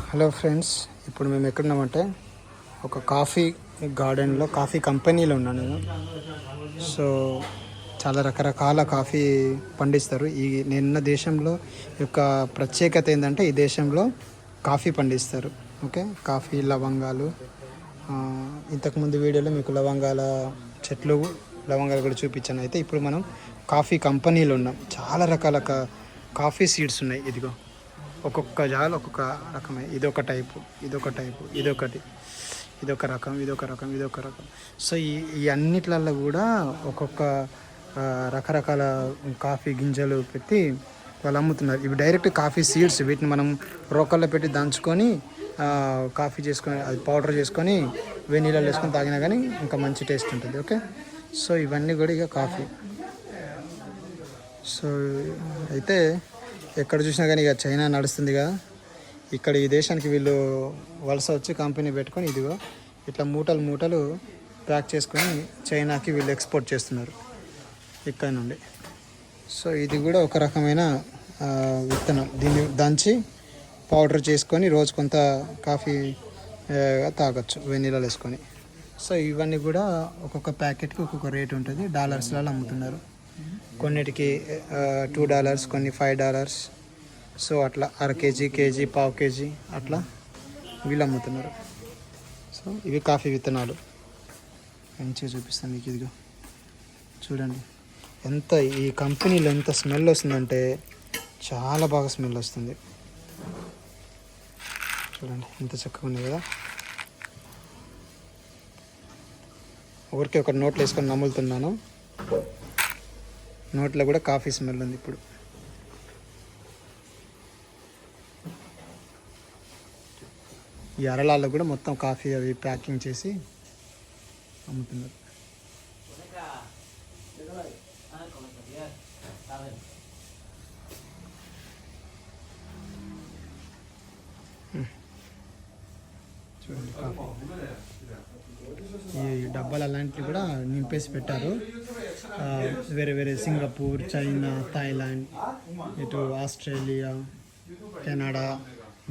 Hello friends, ఇప్పుడు మేము ఎక్కడున్నామంటే ఒక కాఫీ గార్డెన్లో కాఫీ కంపెనీలో ఉన్నాను నేను. సో చాలా రకరకాల కాఫీ పండిస్తారు. నేనున్న దేశంలో యొక్క ప్రత్యేకత ఏంటంటే ఈ దేశంలో కాఫీ పండిస్తారు. ఓకే, కాఫీ లవంగాలు, ఇంతకుముందు వీడియోలో మీకు లవంగాల చెట్లు లవంగాలు కూడా చూపించాను. అయితే ఇప్పుడు మనం కాఫీ కంపెనీలో ఉన్నాం. చాలా రకాల కాఫీ సీడ్స్ ఉన్నాయి. ఇదిగో ఒక్కొక్క జాగాలో ఒక్కొక్క రకమే. ఇదొక టైపు, ఇదొక టైపు, ఇదొక రకం, ఇదొక రకం. సో ఈ అన్నిట్లలో కూడా ఒక్కొక్క రకరకాల కాఫీ గింజలు పెట్టి వాళ్ళు అమ్ముతున్నారు. ఇవి డైరెక్ట్ కాఫీ సీడ్స్. వీటిని మనం రోకల్లో పెట్టి దంచుకొని కాఫీ చేసుకొని అది పౌడర్ చేసుకొని వెనీలాలు వేసుకొని తాగినా కానీ ఇంకా మంచి టేస్ట్ ఉంటుంది. ఓకే, సో ఇవన్నీ కూడా ఇక కాఫీ. సో అయితే ఎక్కడ చూసినా కానీ ఇక చైనా నడుస్తుంది కదా. ఇక్కడ ఈ దేశానికి వీళ్ళు వలస వచ్చి కంపెనీ పెట్టుకొని ఇదిగో ఇట్లా మూటలు ప్యాక్ చేసుకొని చైనాకి వీళ్ళు ఎక్స్పోర్ట్ చేస్తున్నారు ఇక్కడ నుండి. సో ఇది కూడా ఒక రకమైన విత్తనం. దీన్ని దంచి పౌడర్ చేసుకొని రోజు కొంత కాఫీ తాగొచ్చు వెనీలాలు వేసుకొని. సో ఇవన్నీ కూడా ఒక్కొక్క ప్యాకెట్కి ఒక్కొక్క రేట్ ఉంటుంది. డాలర్స్లలో అమ్ముతున్నారు. కొన్నిటికి $2, కొన్ని $5. సో అట్లా అర కేజీ, కేజీ, పావు కేజీ అట్లా వీళ్ళు అమ్ముతున్నారు. సో ఇవి కాఫీ విత్తనాలు. మంచిగా చూపిస్తాను మీకు. ఇదిగో చూడండి ఎంత ఈ కంపెనీలో ఎంత స్మెల్ వస్తుందంటే చాలా బాగా స్మెల్ వస్తుంది. చూడండి ఎంత చక్కగా ఉంది కదా. ఊరికే ఒక నోట్లో వేసుకొని నములుతున్నాను. నోట్లో కూడా కాఫీ స్మెల్ ఉంది ఇప్పుడు. ఈ అరలాల్లో కూడా మొత్తం కాఫీ అవి ప్యాకింగ్ చేసి అమ్ముతున్నారు. చూడండి కాఫీ. ఈ డబ్బాలు అలాంటివి కూడా నింపేసి పెట్టారు. వేరే వేరే సింగపూర్, చైనా, థాయిలాండ్, ఇటు ఆస్ట్రేలియా, కెనడా,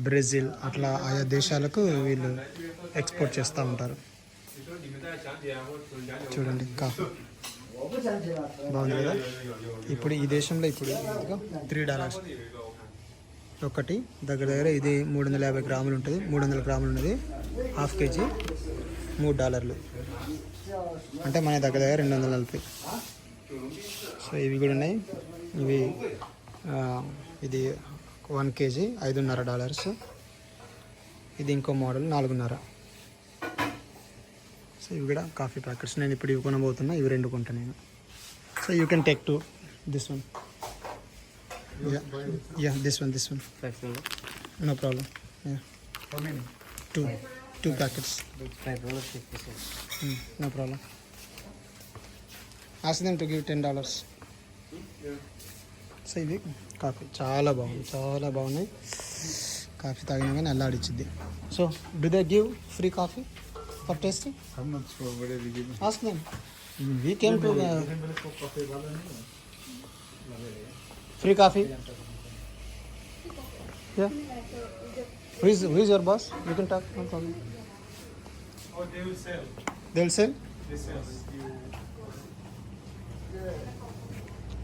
బ్రెజిల్ అట్లా ఆయా దేశాలకు వీళ్ళు ఎక్స్పోర్ట్ చేస్తూ ఉంటారు. చూడండి కాఫీ బాగుంది కదా. ఇప్పుడు ఈ దేశంలో ఇప్పుడు $3 ఒకటి. దగ్గర ఇది 350 గ్రాములు ఉంటుంది. 300 గ్రాములు ఉన్నది హాఫ్ కేజీ $3. అంటే మన దగ్గర 240. సో ఇవి కూడా ఉన్నాయి. ఇవి ఇది 1 కేజీ $5.50. ఇది ఇంకో మోడల్ 4.5. సో ఇవి కూడా కాఫీ ప్యాకెట్స్. నేను ఇప్పుడు ఇవి కొనబోతున్నా. ఇవి 2 కొంటాను నేను. So you can take two this one. This one no problem. Two packets. No problem. Ask them to give $10. So ఇది కాఫీ చాలా బాగున్నాయి. కాఫీ తాగినా కానీ అల్లాడిచ్చిద్ది. So do they give free coffee for tasting? Ask them. We came to free coffee. Yeah. Who is your boss? You can talk, no problem. Oh, they will sell. They'll sell? They sell.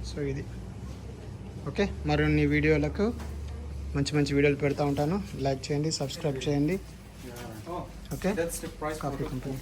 So ఇది okay. మరిన్ని వీడియోలకు మంచి వీడియోలు పెడతా ఉంటాను. Like చేయండి, subscribe చేయండి. Okay, That's the price. Coffee company.